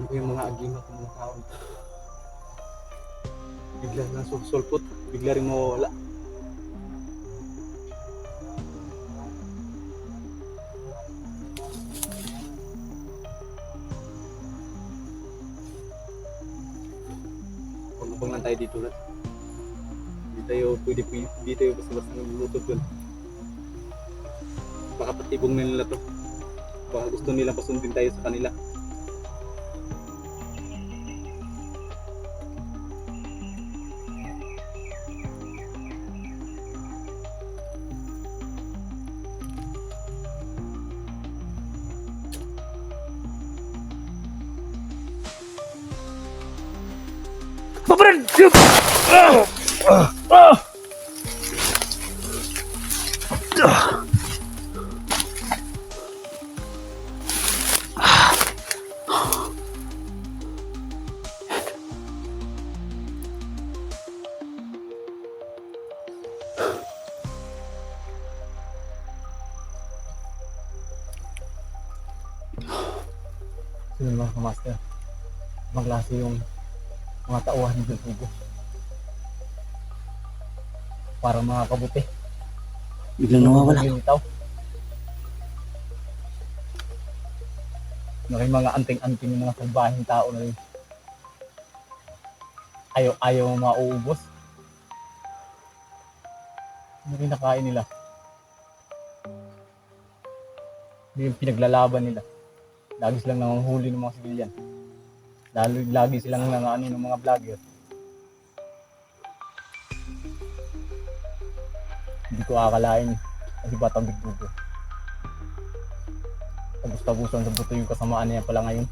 Ano ba yung mga agima ng mga tao? Bigla na sulpot, bigla rin mawawala. Pag-abang lang tayo dito na. Hindi tayo basta-basta nalulutod dun. Baka patibong na nila to. Baka gusto nila pasundin tayo sa kanila. Yun mga kamaster, ibang klase yung mga tauhan ng Biltugo. Parang mga kabuti. Biglang nawawala. May mga anting-anting yung mga salbahing tao na yun. Ayaw mauubos. Ano rin nakain nila? Hindi yung pinaglalaban nila. Lagi silang nanguhuli ng mga sibilyan. Lagi silang nangaano ng mga vlogger. Hindi ko akalain kasi Batang Biltugo. Tagus-tagusan sa buto yung kasamaan niya pala ngayon.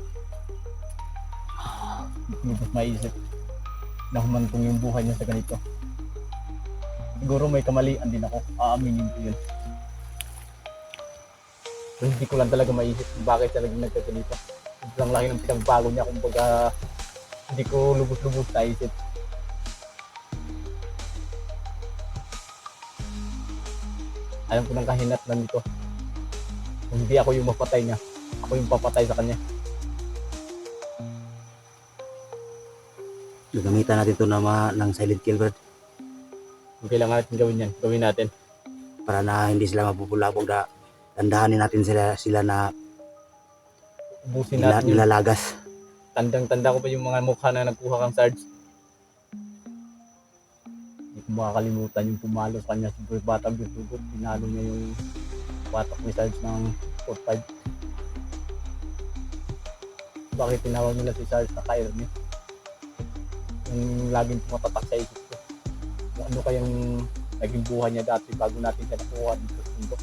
Hindi ko maisip na humantong yung buhay niya sa ganito. Siguro may kamalian din ako, aaminin ko yun. Pero hindi ko lang talaga maisip kung bakit siya naging nagkaganito. Sobrang laki ng pinagbago niya, kumbaga hindi ko lubos-lubos naisip. Alam ko ng kahinatnan nito. Kung hindi ako yung mapatay niya, ako yung papatay sa kanya. Gagamitan natin ito ng silent kill, Brad. Kung kailangan natin gawin yan, gawin natin. Para na hindi sila mapupulabog na tandahanin natin sila na Ubusin natin yung nilalagas. tandang-tanda ko pa yung mga mukha na nagkuha kang Sarge. Hindi ko makakalimutan yung pumalo sa kanya si Batang Biltugo. Pinalo niya yung patok ni Sarge ng 4-5. Bakit tinawag nila si Sarge na Kairne? Yung laging tumatatak sa isip ko. Kung ano kayang naging buhay niya dati bago natin siya nakuha dito sa bundok.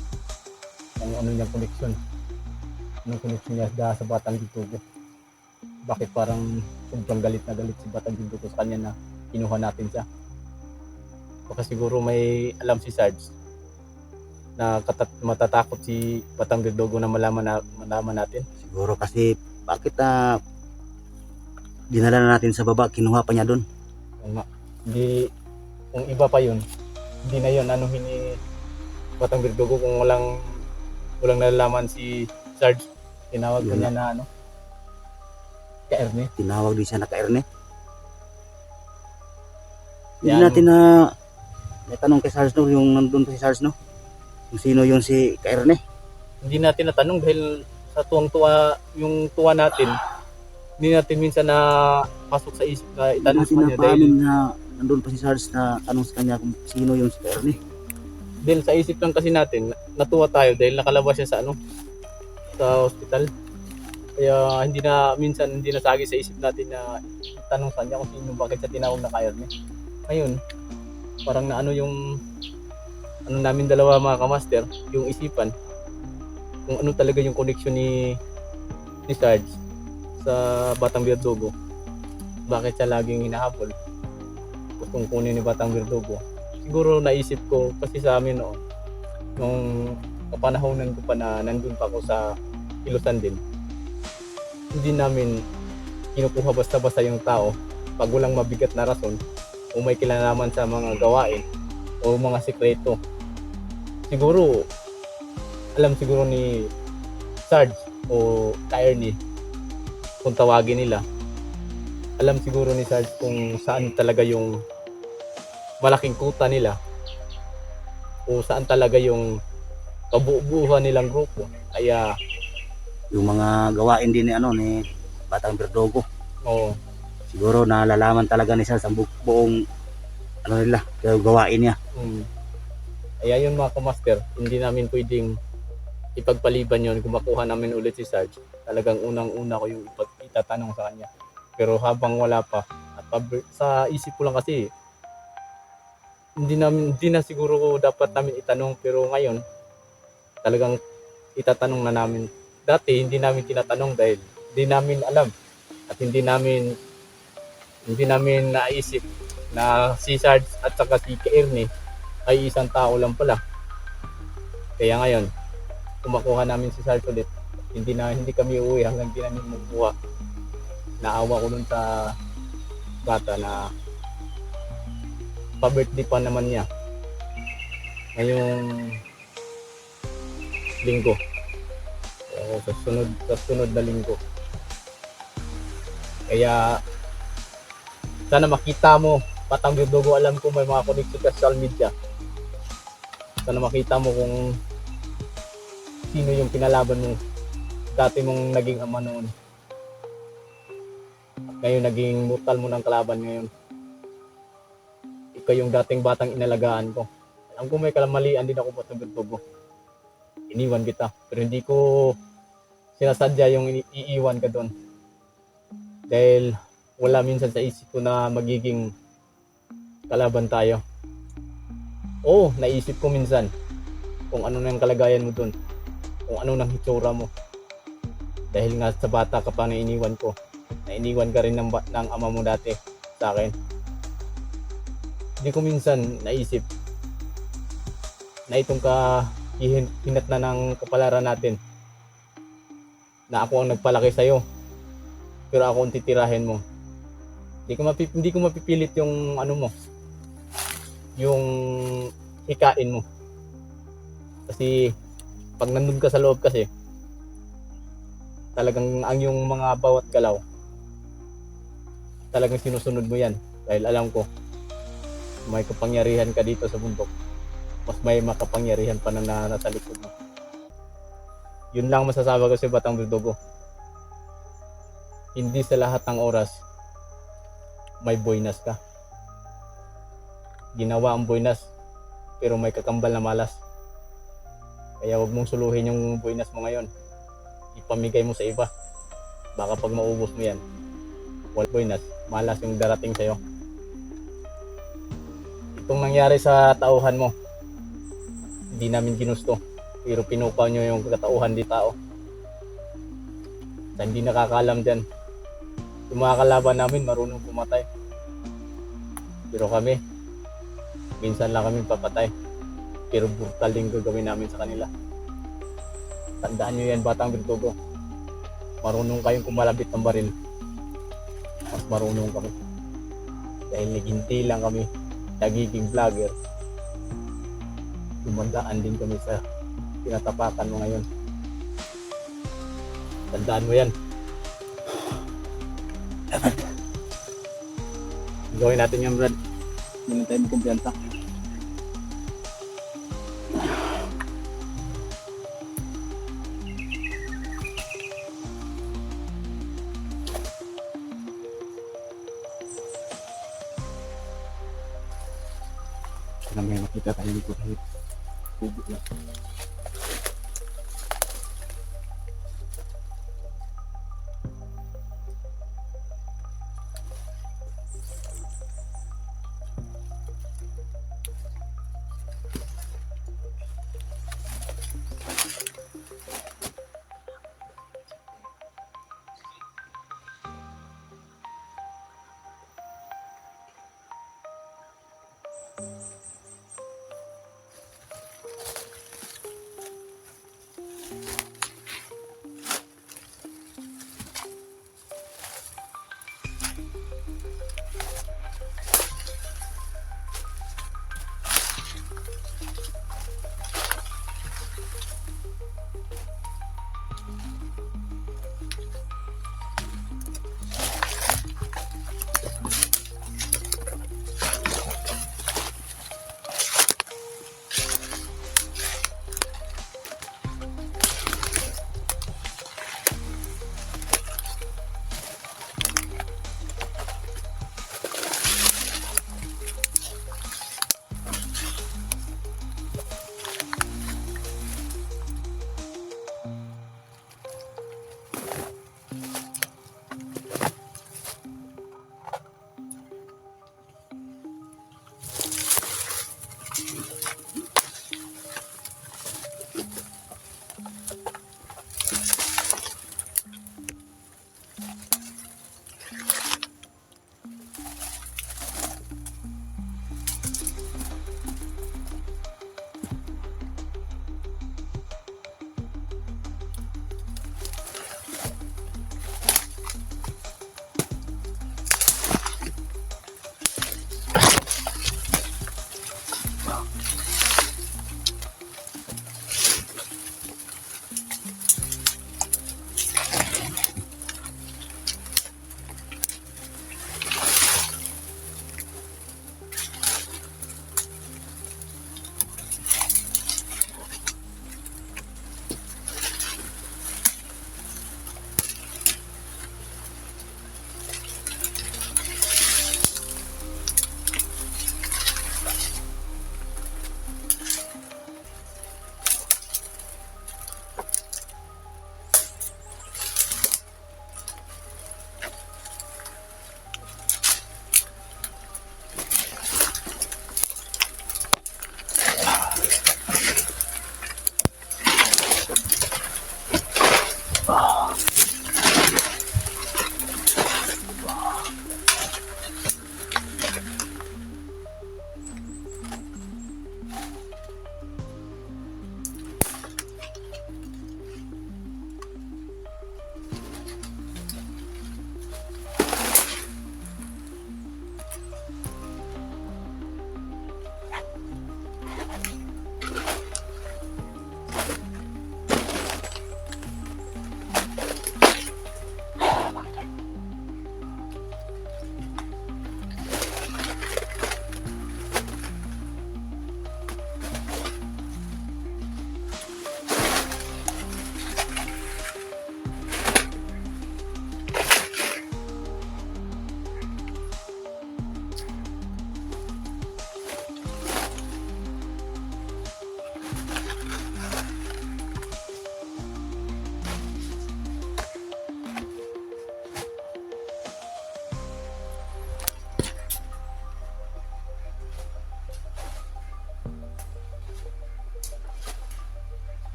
Ang ano niyang koneksyon. Anong koneksyon niya sa Batang Biltugo. Bakit parang sobrang galit na galit si Batang Biltugo sa kanya na kinuha natin siya. Baka siguro may alam si Sarge na matatakot si Batang Biltugo na malaman natin. Siguro kasi bakit dinala na natin sa baba, kinuha pa niya doon. Hindi, kung iba pa yun, hindi na yun anuhin ni Batang Biltugo kung walang nalalaman si Sarge. Tinawag ko niya na Kairne. Tinawag din siya na Kairne. Hindi Yan. natin natanong kay Sarge no, yung nandun pa si Sarge no, kung sino yung si Kairne. Hindi natin natanong dahil sa tuwang-tuwa yung tuwa natin, hindi natin minsan na pasok sa isip na itanong sa kanya dahil na nandun pa si Sarge na tanong sa kanya kung sino yung si Kairne. dahil sa isip lang kasi natin, natuwa tayo dahil nakalabas siya sa sa hospital. Kaya minsan hindi nasagi sa isip natin na tanong sa kanya kung sino, bakit siya tinawag na Kairne. Ngayon, parang yung namin dalawa mga kamaster, yung isipan kung ano talaga yung connection ni Sarge sa Batang Biltugo. bakit siya laging hinahabol, gustong kunin ni Batang Verdugo. Siguro naisip ko kasi sa amin noon, nung kapanahonan ko pa na nandun pa ako sa Ilusan din, hindi namin kinukuha basta-basta yung tao pag walang mabigat na rason o may kinalaman sa mga gawain o mga sikreto. Siguro, alam siguro ni Sarge o Kearney kung tawagin nila. Alam siguro ni Sarge kung saan talaga yung malaking kuta nila o saan talaga yung kabuuhan nilang grupo. Kaya, Yung mga gawain din ni ni Batang Verdugo. oh, Siguro nalalaman talaga ni Sarge ang buong nila, gawain niya. kaya yun mga kamaster, hindi namin pwedeng ipagpaliban yun kung makuha namin ulit si Sarge. Talagang unang-una ko yung itatanong sa kanya. Pero habang wala pa, at sa isip ko lang kasi, hindi na siguro dapat namin itanong, pero ngayon, talagang itatanong na namin. Dati, hindi namin tinatanong dahil hindi namin alam at hindi namin naisip na si Sarge at saka si Kearney ay isang tao lang pala. Kaya ngayon, kumakuha namin si Sarge ulit. Hindi kami uuwi hanggang di namin magbuha. Naawa ko dun sa bata na pa-birthday pa naman niya ngayong linggo. O, sa sunod na linggo. Kaya sana makita mo, Batang Verdugo, alam ko may mga connection sa social media. Sana makita mo kung sino yung kinalaban mo dati mong naging ama noon. At ngayon naging mortal mo ng kalaban ngayon. Ikaw yung dating batang inalagaan ko. Alam ko may kalamalian din ako, Batang Verdugo. Iniwan kita. Pero hindi ko sinasadya yung iiwan ka doon. Dahil wala minsan sa isip ko na magiging kalaban tayo. Oo, naisip ko minsan kung ano nang kalagayan mo doon. Kung ano nang hitsura mo. Dahil nga sa bata ka pa na iniwan ko. Na iniwan ka rin ng ama mo dati sa akin. Hindi ko minsan naisip na itong hinat na ng kapalaran natin na ako ang nagpalaki sa'yo pero ako ang titirahin mo. Hindi ko mapipilit yung ano mo, yung hikain mo, kasi pag nandun ka sa loob kasi talagang ang yung mga bawat galaw talagang sinusunod mo yan dahil alam ko may kapangyarihan ka dito sa bundok, mas may makapangyarihan pa na nasa likod mo. Yun lang masasabi ko sa Batang Verdugo. Hindi sa lahat ng oras may boynas ka. Ginawa ang boynas pero may kakambal na malas. Kaya huwag mong suluhin yung boynas mo ngayon. Ipamigay mo sa iba. Baka pag maubos mo yan, wala boynas, malas yung darating sa'yo. Itong nangyari sa tauhan mo, hindi namin ginusto. Pero pinukaw nyo yung katauhan di tao. At hindi nakakaalam dyan. Yung mga kalaban namin marunong pumatay. Pero kami, minsan lang kami papatay. Pero brutal din gagawin namin sa kanila. Tandaan nyo yan, Batang Verdugo. Marunong kayong kumalabit ng baril. Mas marunong kami. Dahil naginti lang kami, nagiging vlogger. Dumandaan din kami sa tinatapakan mo ngayon. Tandaan mo yan. Gawin natin yan, Brad. Hindi na tayo kumpiyansa. Sana may makita tayo dito kahit pugo lang.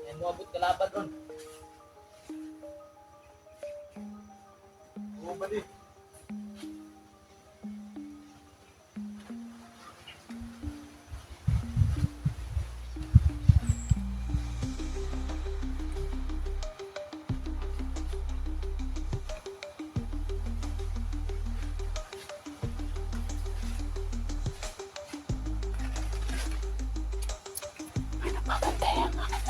Yan, moabot kalaban ron. Maganda yan.